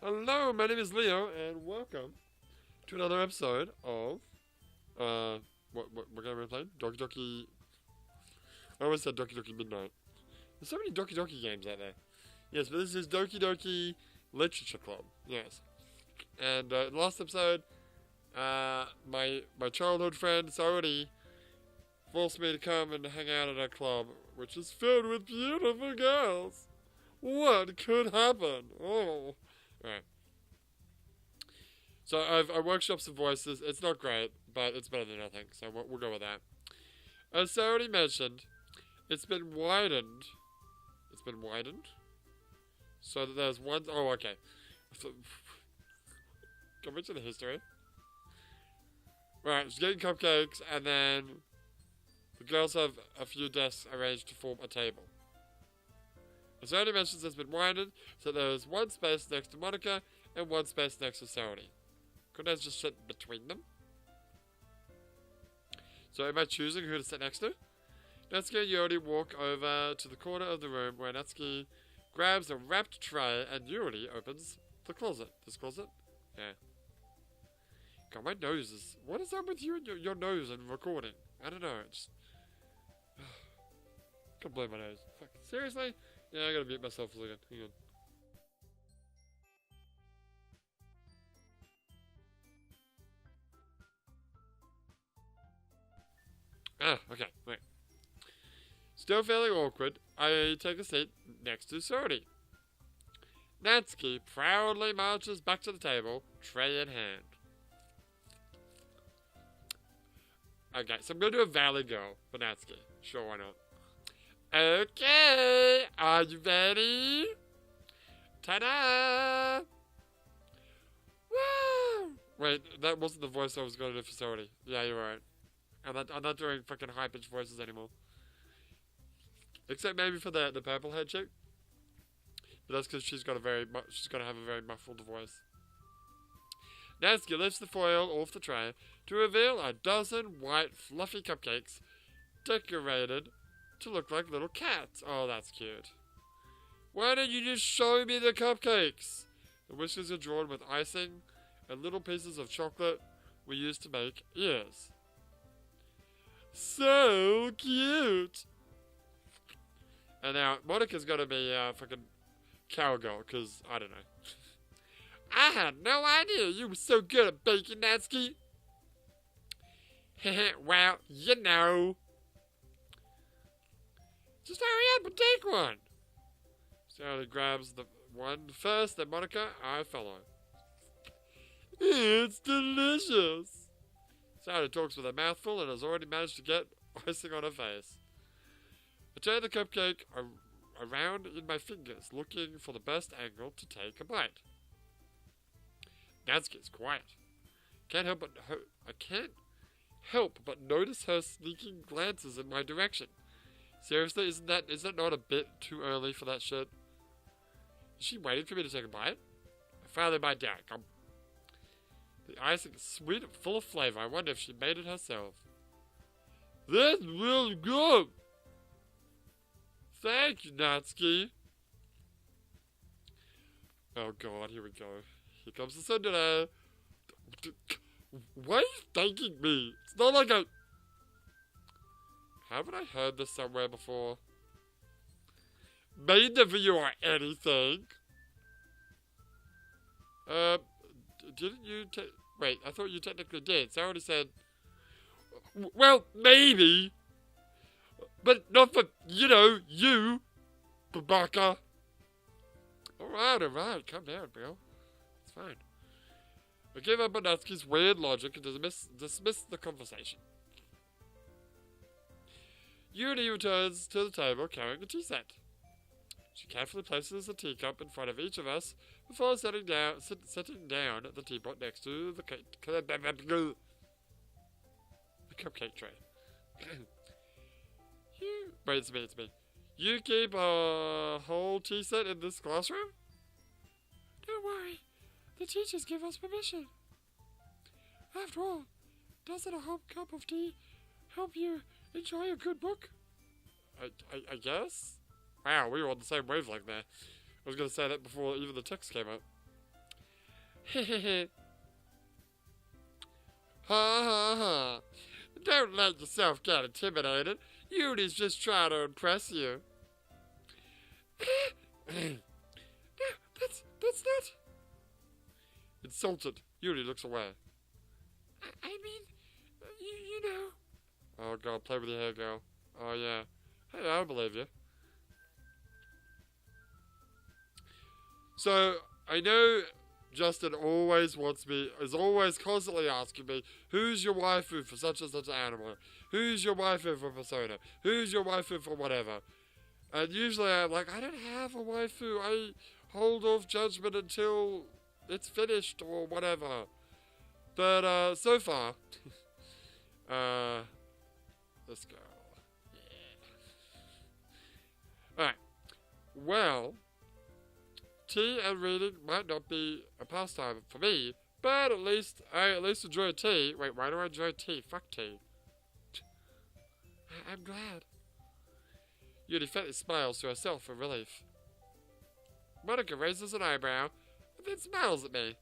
Hello, my name is Leo, and welcome to another episode of, what game am I playing? Doki Doki... I always said Doki Doki Midnight. There's so many Doki Doki games out there. Yes, but this is Doki Doki Literature Club, yes. And, in the last episode, my childhood friend, Saori, forced me to come and hang out at a club, which is filled with beautiful girls. What could happen? Oh... Alright. So I workshopped some voices. It's not great, but it's better than nothing. So we'll go with that. As I already mentioned, it's been widened. It's been widened. So that there's one... Oh, okay. Come into the history. Right, she's getting cupcakes, and then the girls have a few desks arranged to form a table. As already mentioned, it's been widened, so there's one space next to Monica and one space next to Saori. Couldn't I just sit between them? So am I choosing who to sit next to? Natsuki and Yuri walk over to the corner of the room where Natsuki grabs a wrapped tray and Yuri opens the closet. This closet? Yeah. God, my nose is... What is up with you and your nose and recording? I don't know, it's... Can't blame my nose. Fuck, seriously? Yeah, I gotta mute myself again. Hang on. Okay, wait. Still feeling awkward, I take a seat next to Saori. Natsuki proudly marches back to the table, tray in hand. Okay, so I'm gonna do a Valley Girl for Natsuki. Sure, why not? Okay, are you ready? Ta-da! Woo! Wait, that wasn't the voice I was going to do for Saori. Yeah, you're right. I'm not doing fucking high-pitched voices anymore. Except maybe for the purple head chick. But that's because she's gonna have a very muffled voice. Natsuki lifts the foil off the tray to reveal a dozen white fluffy cupcakes decorated to look like little cats. Oh, that's cute. Why don't you just show me the cupcakes? The whiskers are drawn with icing, and little pieces of chocolate were used to make ears. So cute! And now, Monica's gonna be fucking cowgirl, because, I don't know. I had no idea you were so good at baking, Natsuki. Well, you know. Just hurry up and take one. Sally grabs the one first, then Monica, I follow. It's delicious. Sally talks with her mouth full and has already managed to get icing on her face. I turn the cupcake around in my fingers, looking for the best angle to take a bite. Natsuki's quiet. I can't help but notice her sneaking glances in my direction. Seriously, is that not a bit too early for that shit? Is she waiting for me to take a bite? I finally bite down. Come. The icing is sweet and full of flavor. I wonder if she made it herself. That's really good! Thank you, Natsuki. Oh god, here we go. Here comes the sun today. Why are you thanking me? It's not like I... Haven't I heard this somewhere before? Made the video or anything? Didn't you wait, I thought you technically did. So I already said... Well, maybe. But not for, you, Babaka. Alright, calm down, bro. It's fine. I gave up on Natsuki's weird logic and dismiss the conversation. Yuri returns to the table carrying a tea set. She carefully places a teacup in front of each of us before sitting down at the teapot next to the cupcake tray. Wait, it's me. You keep a whole tea set in this classroom? Don't worry. The teachers give us permission. After all, doesn't a hot cup of tea help you enjoy a good book? I guess? Wow, we were on the same wavelength there. I was going to say that before even the text came up. Hehehe. Ha ha ha. Don't let yourself get intimidated. Yudi's just trying to impress you. No, that's not. Insulted, Yuri looks away. I mean, you know. Oh God, play with your hair, girl. Oh yeah. Hey, I believe you. So, I know Justin is always constantly asking me, who's your waifu for such and such anime? Who's your waifu for Persona? Who's your waifu for whatever? And usually I'm like, I don't have a waifu. I hold off judgment until it's finished or whatever. But, so far, let's go. Yeah. Alright. Well, tea and reading might not be a pastime for me, but I enjoy tea. Wait, why do I enjoy tea? Fuck tea. I'm glad. Yuri faintly smiles to herself in relief. Monica raises an eyebrow and then smiles at me.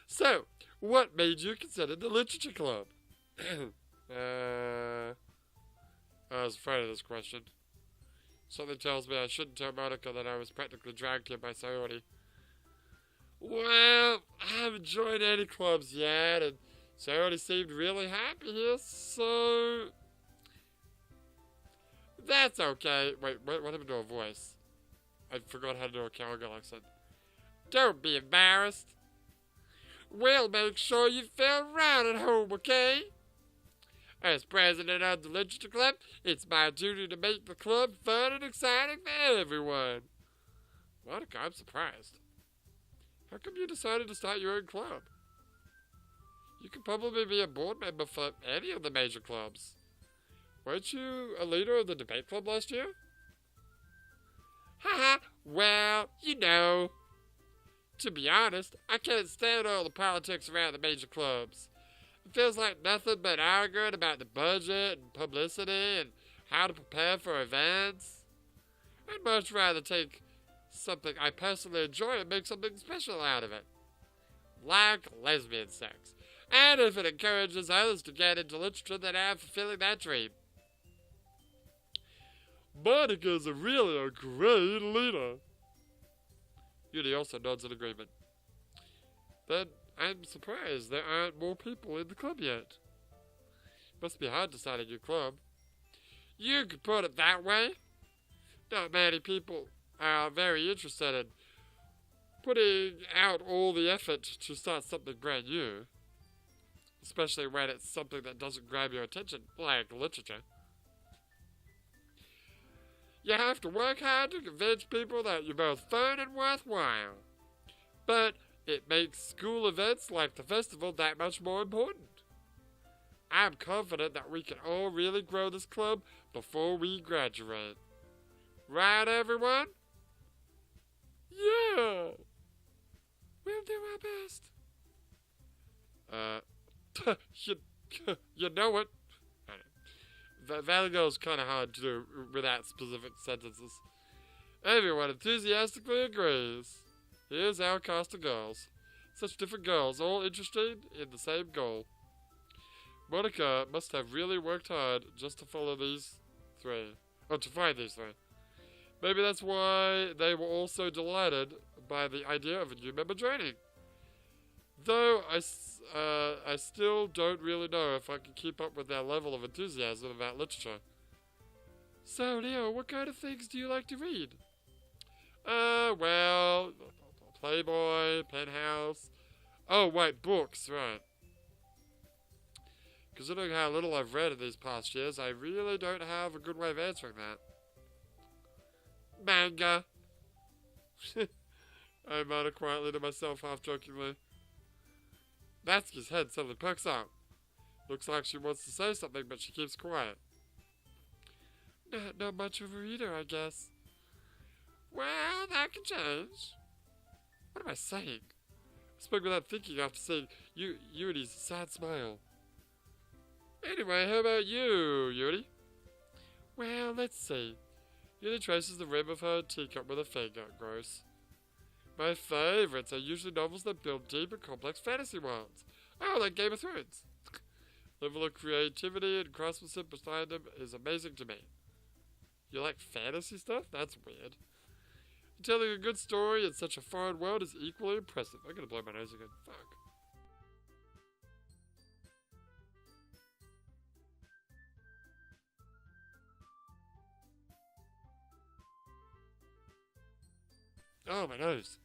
So, what made you consider the literature club? I was afraid of this question. Something tells me I shouldn't tell Monica that I was practically dragged here by Sayori. Well, I haven't joined any clubs yet, and Sayori seemed really happy here, so... That's okay. Wait, what happened to her voice? I forgot how to do a cowgirl accent. Don't be embarrassed. We'll make sure you feel right at home, okay? As president of the literature club, it's my duty to make the club fun and exciting for everyone. Monica, I'm surprised. How come you decided to start your own club? You could probably be a board member for any of the major clubs. Weren't you a leader of the debate club last year? Haha, well, you know. To be honest, I can't stand all the politics around the major clubs. It feels like nothing but arguing about the budget and publicity and how to prepare for events. I'd much rather take something I personally enjoy and make something special out of it. Like lesbian sex. And if it encourages others to get into literature, then I'm fulfilling that dream. Monica's really a great leader. Yuri also nods in agreement. Then I'm surprised there aren't more people in the club yet. Must be hard to start a new club. You could put it that way. Not many people are very interested in putting out all the effort to start something brand new. Especially when it's something that doesn't grab your attention, like literature. You have to work hard to convince people that you're both fun and worthwhile. But it makes school events like the festival that much more important. I'm confident that we can all really grow this club before we graduate. Right, everyone? Yeah! We'll do our best. You know it. That goes kind of hard to do without specific sentences. Everyone enthusiastically agrees. Here's our cast of girls. Such different girls, all interested in the same goal. Monica must have really worked hard just to follow these three. Oh, to find these three. Maybe that's why they were all so delighted by the idea of a new member joining. Though I still don't really know if I can keep up with their level of enthusiasm about literature. So, Leo, what kind of things do you like to read? Well, Playboy, Penthouse. Oh, wait, books, right. Considering how little I've read in these past years, I really don't have a good way of answering that. Manga. I muttered quietly to myself, half-jokingly. Natsuki's head suddenly perks up. Looks like she wants to say something, but she keeps quiet. Not much of a reader, I guess. Well, that can change. What am I saying? I spoke without thinking after seeing Yuri's sad smile. Anyway, how about you, Yuri? Well, let's see. Yuri traces the rim of her teacup with a finger. Gross. My favorites are usually novels that build deep and complex fantasy worlds. Oh, like Game of Thrones. Level of creativity and craftsmanship behind them is amazing to me. You like fantasy stuff? That's weird. Telling a good story in such a foreign world is equally impressive. I'm gonna blow my nose again. Fuck. Oh, my nose.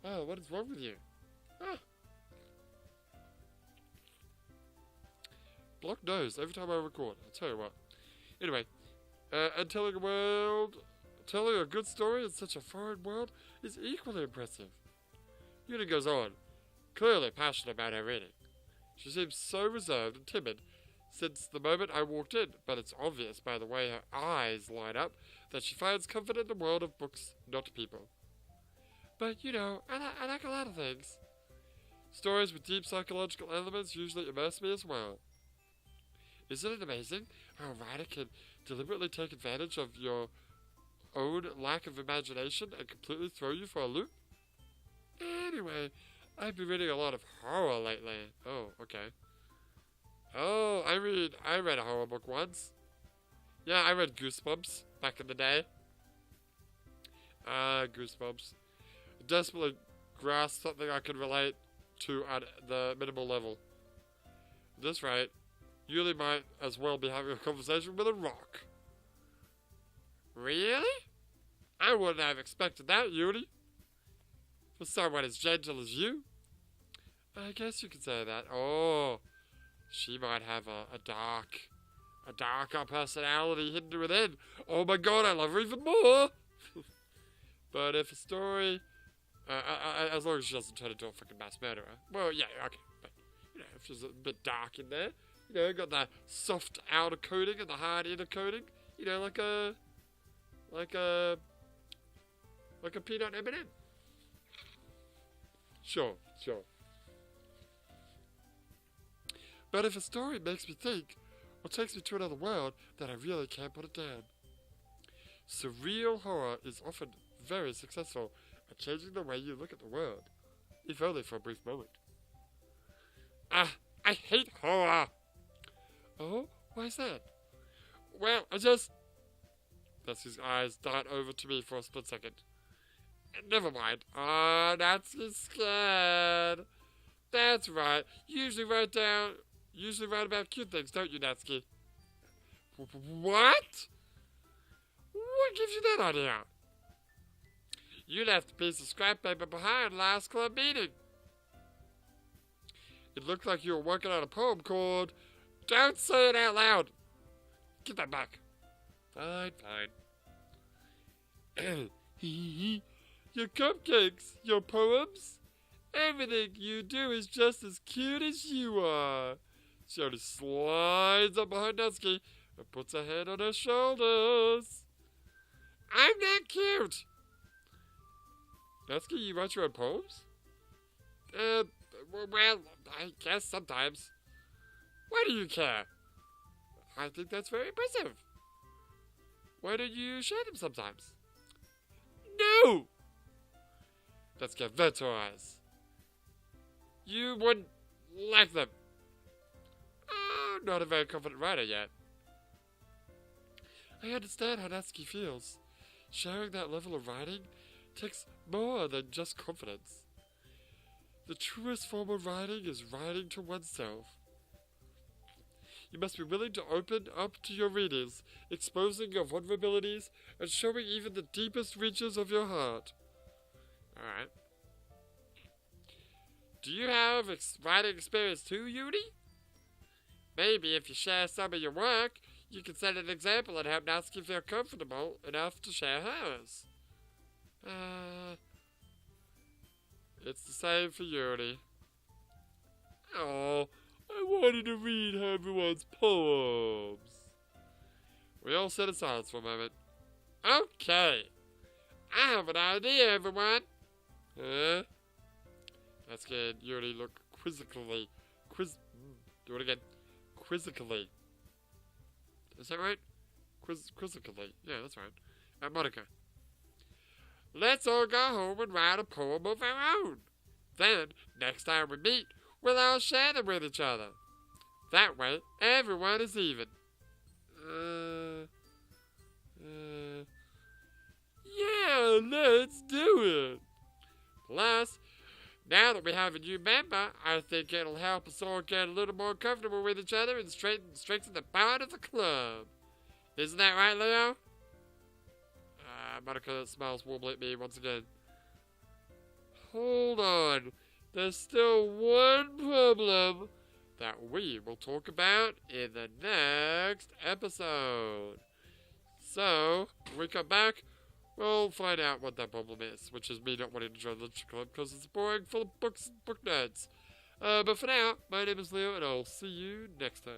Oh, what is wrong with you? Ah. Blocked nose every time I record. I'll tell you what. Anyway, and telling a good story in such a foreign world is equally impressive. Yuna goes on, clearly passionate about her reading. She seems so reserved and timid since the moment I walked in, but it's obvious by the way her eyes light up that she finds comfort in the world of books, not people. But, I like a lot of things. Stories with deep psychological elements usually immerse me as well. Isn't it amazing how a writer can deliberately take advantage of your own lack of imagination and completely throw you for a loop? Anyway, I've been reading a lot of horror lately. Oh, okay. Oh, I read a horror book once. Yeah, I read Goosebumps back in the day. Goosebumps. Desperately grasp something I can relate to at the minimal level. At this rate, Yuli might as well be having a conversation with a rock. Really? I wouldn't have expected that, Yuli. For someone as gentle as you. I guess you could say that. Oh, she might have a darker personality hidden within. Oh my god, I love her even more. But if a story, as long as she doesn't turn into a fucking mass murderer. Well, yeah, okay. But, if she's a bit dark in there, got the soft outer coating and the hard inner coating, like a peanut M&M. Sure. But if a story makes me think, or takes me to another world, then I really can't put it down. Surreal horror is often very successful at changing the way you look at the world, if only for a brief moment. I hate horror! Oh, why is that? Well, Natsuki's eyes dart over to me for a split second. Never mind. Oh, Natsuki's scared. That's right. Usually write about cute things, don't you, Natsuki? What? What gives you that idea? You left a piece of scrap paper behind last club meeting. It looked like you were working on a poem called Don't Say It Out Loud. Get that back. Fine. Your cupcakes, your poems, everything you do is just as cute as you are. She only slides up behind Natsuki and puts her head on her shoulders. I'm not cute. Natsuki, you write your own poems? Well, I guess sometimes. Why do you care? I think that's very impressive. Why don't you share them sometimes? No! Natsuki averts her eyes. You wouldn't like them. Oh, not a very confident writer yet. I understand how Natsuki feels. Sharing that level of writing takes more than just confidence. The truest form of writing is writing to oneself. You must be willing to open up to your readers, exposing your vulnerabilities and showing even the deepest reaches of your heart. Alright. Do you have writing experience too, Yuri? Maybe if you share some of your work, you can set an example and help Natsuki feel comfortable enough to share hers. It's the same for Yuri. Oh, I wanted to read everyone's poems. We all sit in silence for a moment. Okay, I have an idea, everyone. Huh? Natsuki and Yuri look quizzically. Do it again. Quizzically. Is that right? Quizzically. Yeah, that's right. Monica. let's all go home and write a poem of our own. Then, next time we meet, we'll all share them with each other. That way, everyone is even. Yeah, let's do it. Plus, now that we have a new member, I think it'll help us all get a little more comfortable with each other and strengthen the bond of the club. Isn't that right, Leo? Monica smiles warmly at me once again. Hold on. There's still one problem that we will talk about in the next episode. So, when we come back, we'll find out what that problem is, which is me not wanting to join the literature club because it's boring, full of books and book nerds. But for now, my name is Leo, and I'll see you next time.